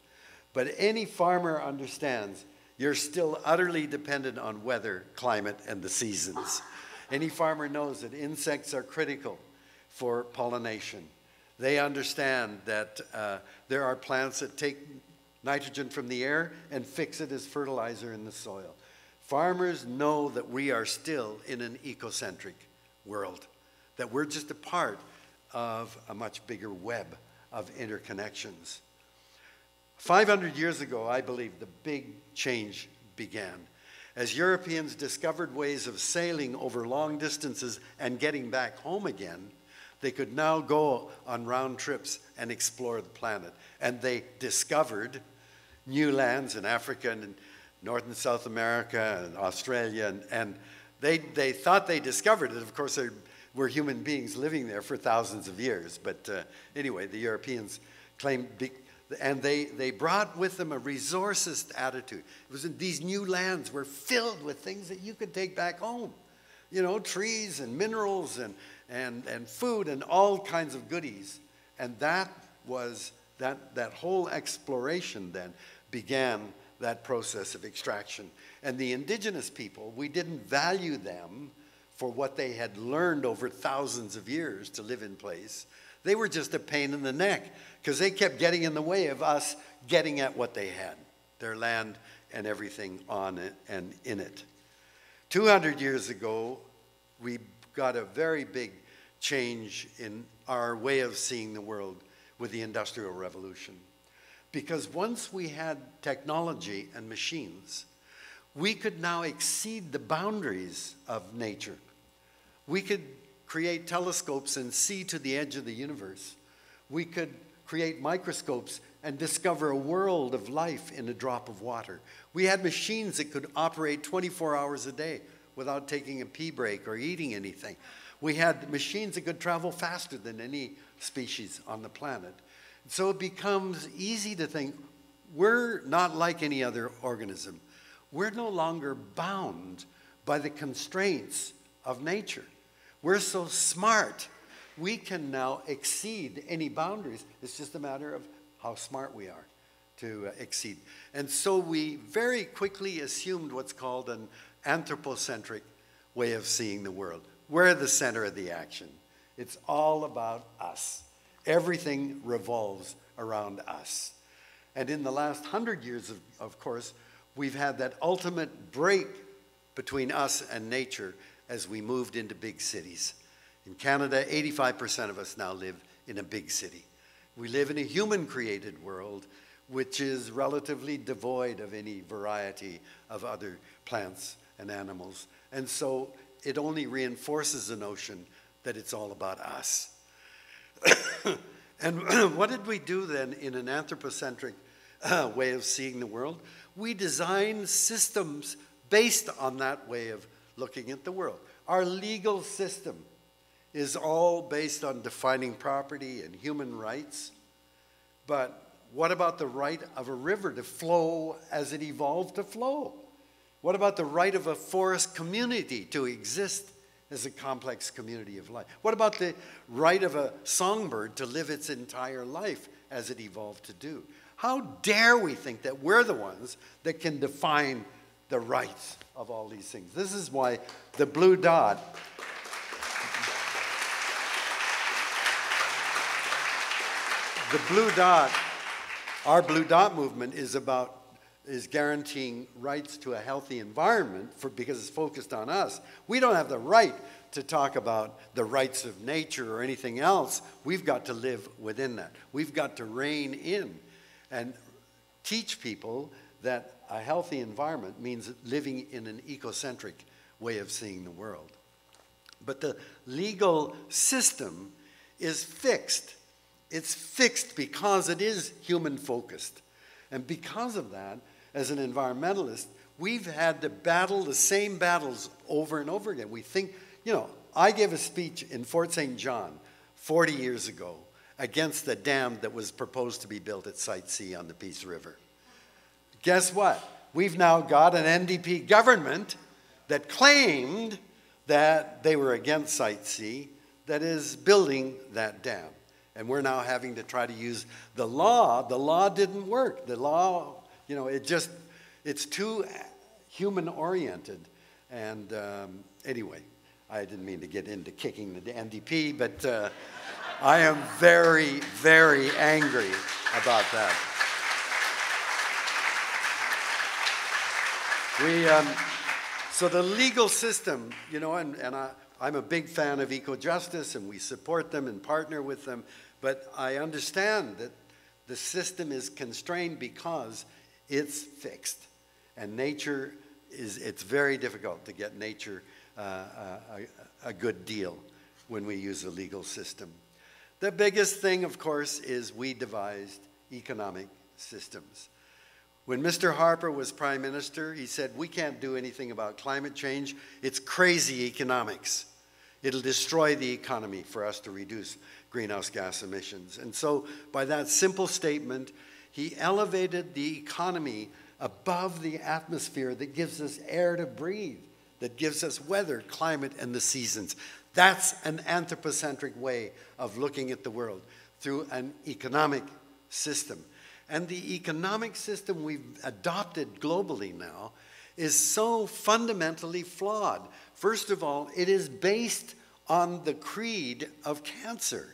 But any farmer understands you're still utterly dependent on weather, climate, and the seasons. Any farmer knows that insects are critical for pollination. They understand that there are plants that take nitrogen from the air and fix it as fertilizer in the soil. Farmers know that we are still in an ecocentric world, that we're just a part of a much bigger web of interconnections. 500 years ago, I believe, the big change began. As Europeans discovered ways of sailing over long distances and getting back home again, they could now go on round trips and explore the planet. And they discovered new lands in Africa and in North and South America and Australia. And they thought they discovered it. Of course, there were human beings living there for thousands of years. But anyway, the Europeans claimed, and they brought with them a resourcist attitude. It was these new lands were filled with things that you could take back home. You know, trees and minerals and food and all kinds of goodies. And that whole exploration then began that process of extraction. And the indigenous people, we didn't value them for what they had learned over thousands of years to live in place. They were just a pain in the neck because they kept getting in the way of us getting at what they had, their land and everything on it and in it. 200 years ago, we got a very big change in our way of seeing the world with the Industrial Revolution. Because once we had technology and machines, we could now exceed the boundaries of nature. We could create telescopes and see to the edge of the universe. We could create microscopes and discover a world of life in a drop of water. We had machines that could operate 24 hours a day without taking a pee break or eating anything. We had machines that could travel faster than any species on the planet. So it becomes easy to think, we're not like any other organism. We're no longer bound by the constraints of nature. We're so smart, we can now exceed any boundaries. It's just a matter of how smart we are to exceed. And so we very quickly assumed what's called an anthropocentric way of seeing the world. We're the center of the action. It's all about us. Everything revolves around us. And in the last 100 years, of course, we've had that ultimate break between us and nature as we moved into big cities. In Canada, 85% of us now live in a big city. We live in a human-created world, which is relatively devoid of any variety of other plants and animals. And so it only reinforces the notion that it's all about us. And what did we do then in an anthropocentric way of seeing the world? We designed systems based on that way of looking at the world. Our legal system is all based on defining property and human rights. But what about the right of a river to flow as it evolved to flow? What about the right of a forest community to exist as a complex community of life? What about the right of a songbird to live its entire life as it evolved to do? How dare we think that we're the ones that can define the rights of all these things? This is why the blue dot our blue dot movement is guaranteeing rights to a healthy environment because it's focused on us. We don't have the right to talk about the rights of nature or anything else. We've got to live within that. We've got to rein in and teach people that a healthy environment means living in an ecocentric way of seeing the world. But the legal system is fixed. It's fixed because it is human-focused. And because of that, as an environmentalist, we've had to battle the same battles over and over again. We think, I gave a speech in Fort St. John 40 years ago against the dam that was proposed to be built at Site C on the Peace River. Guess what? We've now got an NDP government that claimed that they were against Site C that is building that dam. And we're now having to try to use the law. The law didn't work. The law, it's too human-oriented. And anyway, I didn't mean to get into kicking the NDP, but I am very, very angry about that. So the legal system, I'm a big fan of eco-justice, and we support them and partner with them. But I understand that the system is constrained because it's fixed. And nature it's very difficult to get nature a good deal when we use a legal system. The biggest thing, of course, is we devised economic systems. When Mr. Harper was Prime Minister, he said, we can't do anything about climate change. It's crazy economics. It'll destroy the economy for us to reduce greenhouse gas emissions. And so by that simple statement, he elevated the economy above the atmosphere that gives us air to breathe, that gives us weather, climate, and the seasons. That's an anthropocentric way of looking at the world, through an economic system. And the economic system we've adopted globally now is so fundamentally flawed. First of all, it is based on the creed of cancer.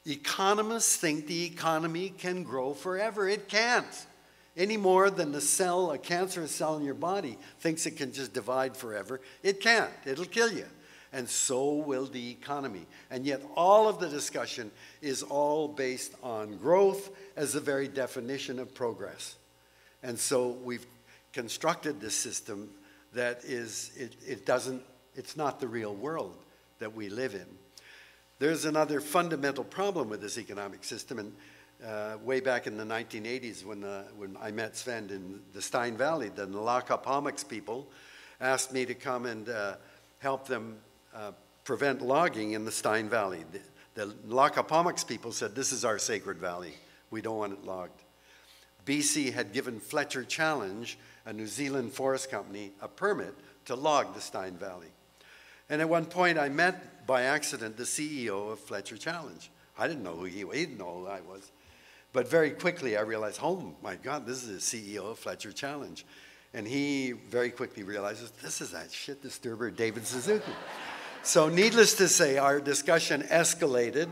Economists think the economy can grow forever. It can't. Any more than the cell, a cancerous cell in your body, thinks it can just divide forever. It can't. It'll kill you. And so will the economy. And yet all of the discussion is all based on growth as the very definition of progress. And so we've constructed this system that is, it's not the real world that we live in. there's another fundamental problem with this economic system. And way back in the 1980s when I met Svend in the Stein Valley, the Nlaka'pamux people asked me to come and help them prevent logging in the Stein Valley. The Nlaka'pamux people said, this is our sacred valley. We don't want it logged. BC had given Fletcher Challenge, a New Zealand forest company, a permit to log the Stein Valley. And at one point I met by accident the CEO of Fletcher Challenge. I didn't know who he didn't know who I was. But very quickly I realized, oh my God, this is the CEO of Fletcher Challenge. And he very quickly realizes, this is that shit disturber David Suzuki. So needless to say, our discussion escalated.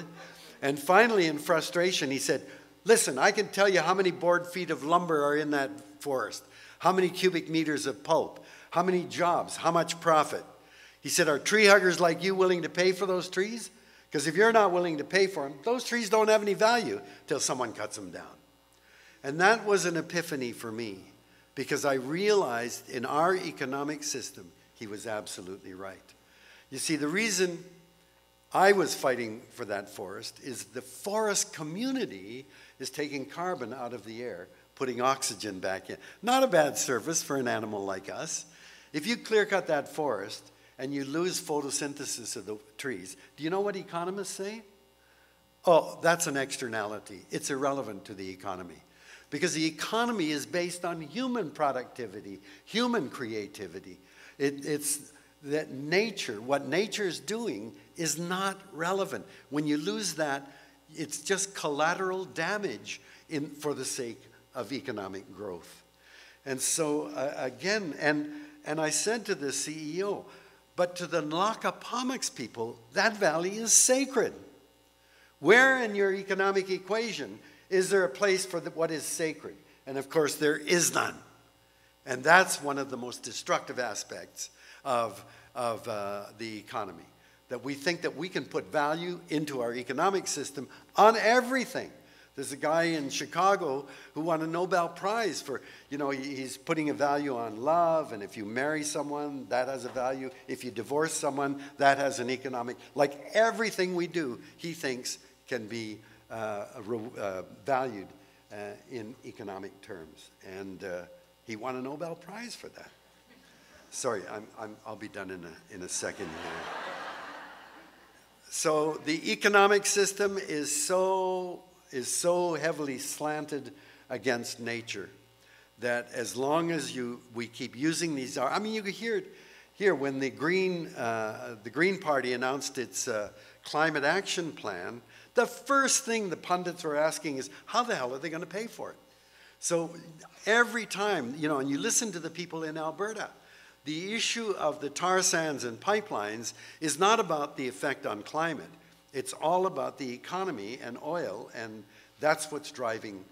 And finally, in frustration, he said, listen, I can tell you how many board feet of lumber are in that forest, how many cubic meters of pulp, how many jobs, how much profit. He said, are tree huggers like you willing to pay for those trees? Because if you're not willing to pay for them, those trees don't have any value till someone cuts them down. And that was an epiphany for me, because I realized in our economic system, he was absolutely right. You see, the reason I was fighting for that forest is the forest community is taking carbon out of the air, putting oxygen back in. Not a bad service for an animal like us. If you clear cut that forest and you lose photosynthesis of the trees, do you know what economists say? Oh, that's an externality. It's irrelevant to the economy. Because the economy is based on human productivity, human creativity. It's that nature, what nature is doing is not relevant. When you lose that, it's just collateral damage for the sake of economic growth. And so again, and I said to the CEO, but to the Nlaka'pamux people, that valley is sacred. Where in your economic equation is there a place for what is sacred? And of course, there is none. And that's one of the most destructive aspects of the economy, that we think that we can put value into our economic system on everything. There's a guy in Chicago who won a Nobel Prize for, he's putting a value on love, and if you marry someone, that has a value. If you divorce someone, that has an economic, like everything we do, he thinks can be valued in economic terms. And he won a Nobel Prize for that. Sorry, I'll be done in a second here. So the economic system is so heavily slanted against nature that as long as we keep using these, I mean, you can hear it here when the Green Party announced its climate action plan. The first thing the pundits were asking is, how the hell are they going to pay for it? So every time, and you listen to the people in Alberta, the issue of the tar sands and pipelines is not about the effect on climate. It's all about the economy and oil, and that's what's driving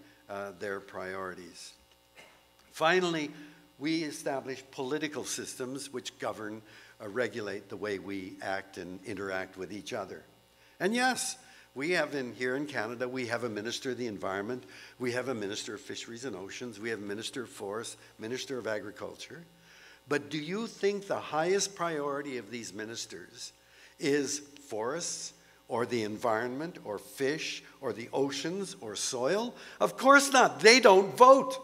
their priorities. Finally, we establish political systems which govern, regulate the way we act and interact with each other. And yes, we have here in Canada, we have a Minister of the Environment, we have a Minister of Fisheries and Oceans, we have a Minister of Forests, Minister of Agriculture. But do you think the highest priority of these ministers is forests or the environment or fish or the oceans or soil? Of course not. They don't vote.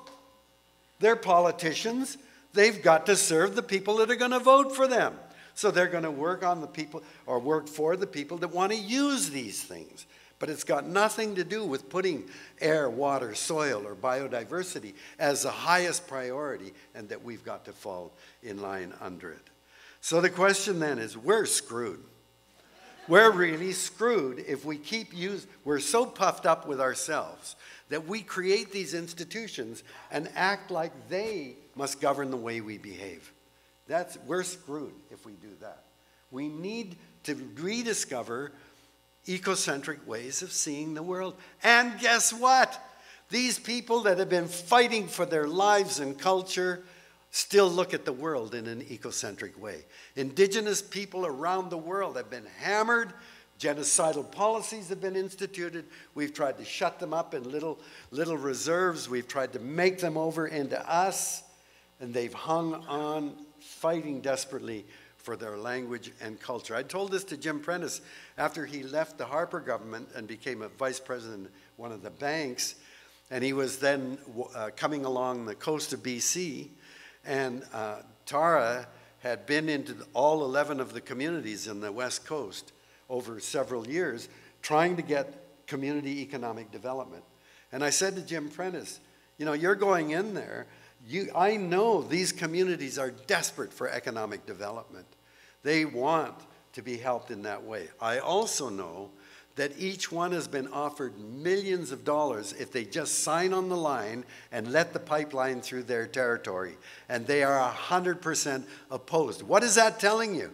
They're politicians. They've got to serve the people that are going to vote for them. So they're going to work on the people or work for the people that want to use these things. But it's got nothing to do with putting air, water, soil, or biodiversity as the highest priority, and that we've got to fall in line under it. So the question then is, we're screwed. We're really screwed if we we're so puffed up with ourselves that we create these institutions and act like they must govern the way we behave. We're screwed if we do that. We need to rediscover ecocentric ways of seeing the world. And guess what? These people that have been fighting for their lives and culture still look at the world in an ecocentric way. Indigenous people around the world have been hammered. Genocidal policies have been instituted. We've tried to shut them up in little reserves. We've tried to make them over into us. And they've hung on, fighting desperately for their language and culture. I told this to Jim Prentice after he left the Harper government and became a vice president of one of the banks, and he was then coming along the coast of BC, and Tara had been into all 11 of the communities in the West Coast over several years, trying to get community economic development. And I said to Jim Prentice, you know, you're going in there, I know these communities are desperate for economic development. They want to be helped in that way. I also know that each one has been offered millions of dollars if they just sign on the line and let the pipeline through their territory. And they are 100% opposed. What is that telling you?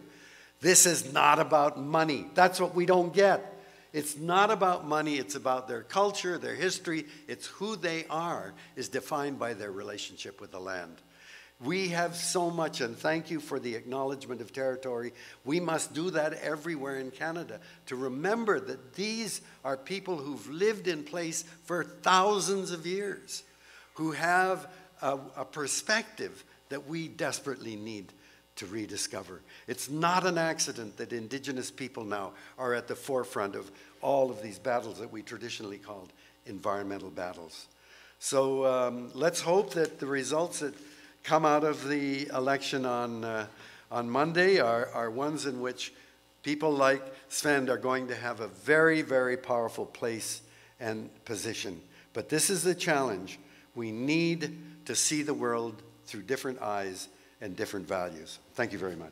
This is not about money. That's what we don't get. It's not about money. It's about their culture, their history. It's who they are is defined by their relationship with the land. We have so much, and thank you for the acknowledgement of territory. We must do that everywhere in Canada to remember that these are people who've lived in place for thousands of years, who have a perspective that we desperately need to rediscover. It's not an accident that Indigenous people now are at the forefront of all of these battles that we traditionally called environmental battles. So let's hope that the results that come out of the election on Monday are ones in which people like Svend are going to have a very, very powerful place and position. But this is the challenge. We need to see the world through different eyes and different values. Thank you very much.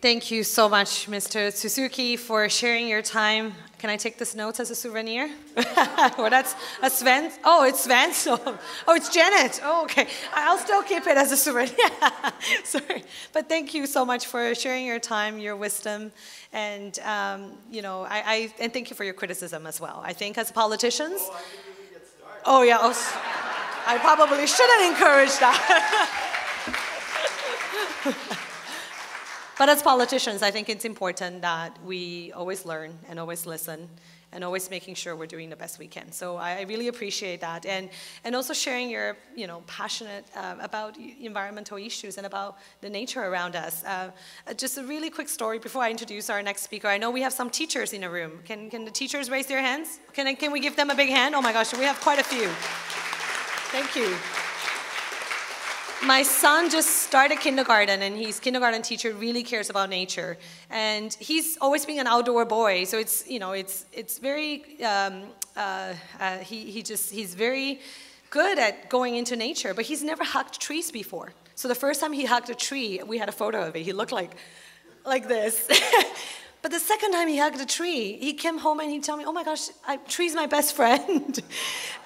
Thank you so much, Mr. Suzuki, for sharing your time. Can I take this note as a souvenir? Well, that's a Svend. Oh, it's Svend. Oh, it's Janet. Oh, okay. I'll still keep it as a souvenir. Sorry. But thank you so much for sharing your time, your wisdom, and you know, and thank you for your criticism as well. I think as politicians. Oh, I didn't really get started. Oh yeah. Oh, I probably shouldn't encourage that. But as politicians, I think it's important that we always learn and always listen and always making sure we're doing the best we can. So I really appreciate that. And also sharing your, passionate about environmental issues and about the nature around us. Just a really quick story before I introduce our next speaker. I know we have some teachers in the room. Can the teachers raise their hands? Can we give them a big hand? Oh my gosh, we have quite a few. Thank you. My son just started kindergarten, and his kindergarten teacher really cares about nature. And he's always been an outdoor boy, so it's very he's very good at going into nature. But he's never hugged trees before. So the first time he hugged a tree, we had a photo of it. He looked like this. But the second time he hugged a tree, he came home and he told me, oh my gosh, tree's my best friend.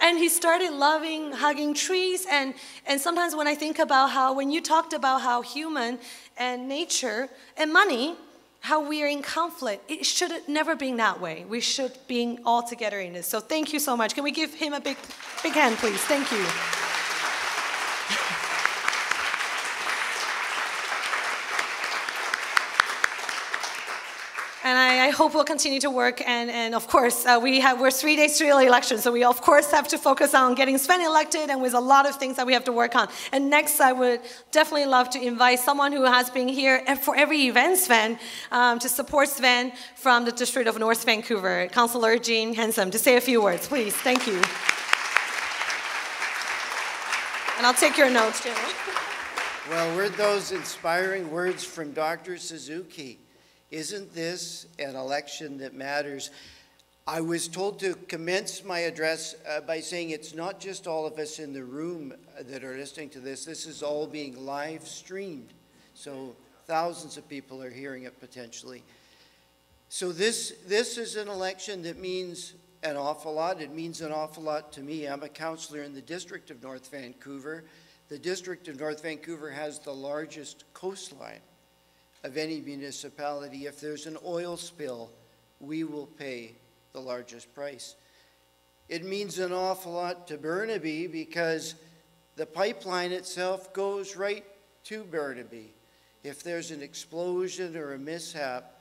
And he started loving hugging trees. And sometimes when I think about when you talked about how human and nature and money, how we are in conflict, it should never been that way. We should be all together in this. So thank you so much. Can we give him a big hand, please? Thank you. And I hope we'll continue to work, and of course, we're 3 days to the election, so we of course have to focus on getting Svend elected, and with a lot of things that we have to work on. And next, I would definitely love to invite someone who has been here for every event, Svend, to support Svend from the District of North Vancouver, Councillor Jean Hanson, to say a few words, please. Thank you. And I'll take your notes, Jim. Well, were those inspiring words from Dr. Suzuki? Isn't this an election that matters? I was told to commence my address by saying it's not just all of us in the room that are listening to this. This is all being live streamed. So thousands of people are hearing it potentially. So this is an election that means an awful lot. It means an awful lot to me. I'm a councillor in the District of North Vancouver. The District of North Vancouver has the largest coastline of any municipality. If there's an oil spill, we will pay the largest price. It means an awful lot to Burnaby because the pipeline itself goes right to Burnaby. If there's an explosion or a mishap,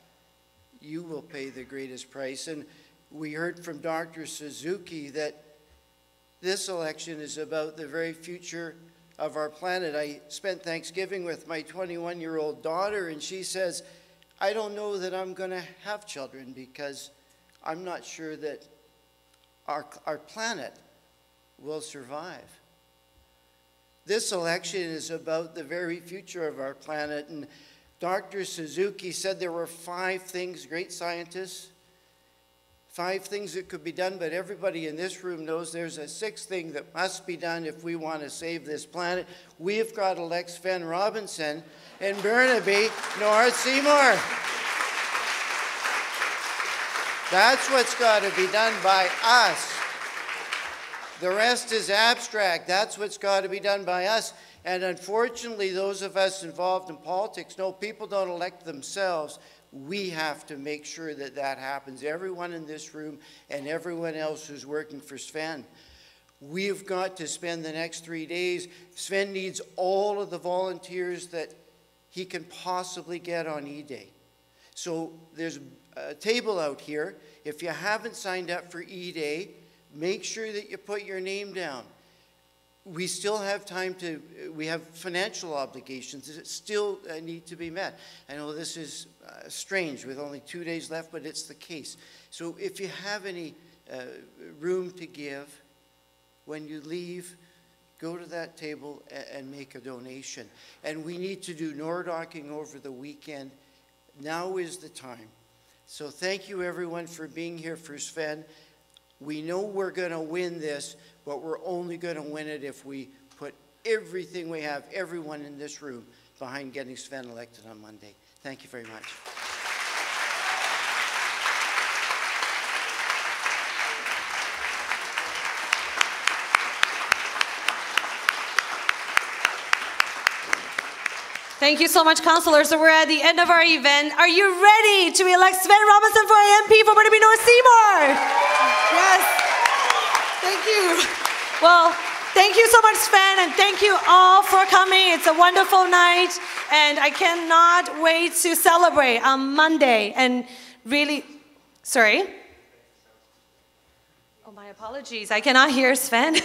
you will pay the greatest price. And we heard from Dr. Suzuki that this election is about the very future of our planet. I spent Thanksgiving with my 21-year-old daughter, and she says, I don't know that I'm going to have children because I'm not sure that our planet will survive. This election is about the very future of our planet, and Dr. Suzuki said there were 5 things, great scientists, 5 things that could be done, but everybody in this room knows there's a 6th thing that must be done if we want to save this planet. We've got to elect Svend Robinson in Burnaby North-Seymour. That's what's got to be done by us. The rest is abstract. That's what's got to be done by us. And unfortunately, those of us involved in politics know people don't elect themselves. We have to make sure that that happens. Everyone in this room and everyone else who's working for Svend. We've got to spend the next 3 days. Svend needs all of the volunteers that he can possibly get on E-Day. So there's a table out here. If you haven't signed up for E-Day, make sure that you put your name down. We still have time to, we have financial obligations that still need to be met. I know this is strange with only 2 days left, but it's the case. So if you have any room to give, when you leave, go to that table and make a donation. And we need to do Nordocking over the weekend. Now is the time. So thank you everyone for being here for Svend. We know we're going to win this, but we're only going to win it if we put everything we have, everyone in this room, behind getting Svend elected on Monday. Thank you very much. Thank you so much, Councillor. So we're at the end of our event. Are you ready to elect Svend Robinson for MP for Burnaby North-Seymour? Yes. Thank you. Well, thank you so much, Svend, and thank you all for coming. It's a wonderful night, and I cannot wait to celebrate on Monday. And really, sorry? Oh, my apologies. I cannot hear Svend.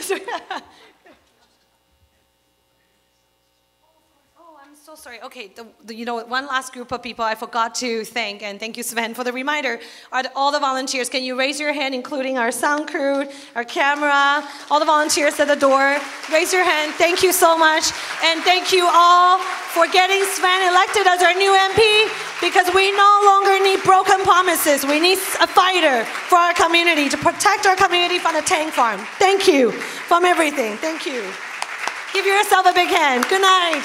So sorry. Okay, you know, one last group of people I forgot to thank, and thank you, Svend, for the reminder, are all the volunteers. Can you raise your hand, including our sound crew, our camera, all the volunteers at the door? Raise your hand. Thank you so much. And thank you all for getting Svend elected as our new MP, because we no longer need broken promises. We need a fighter for our community, to protect our community from the tank farm. Thank you from everything. Thank you. Give yourself a big hand. Good night.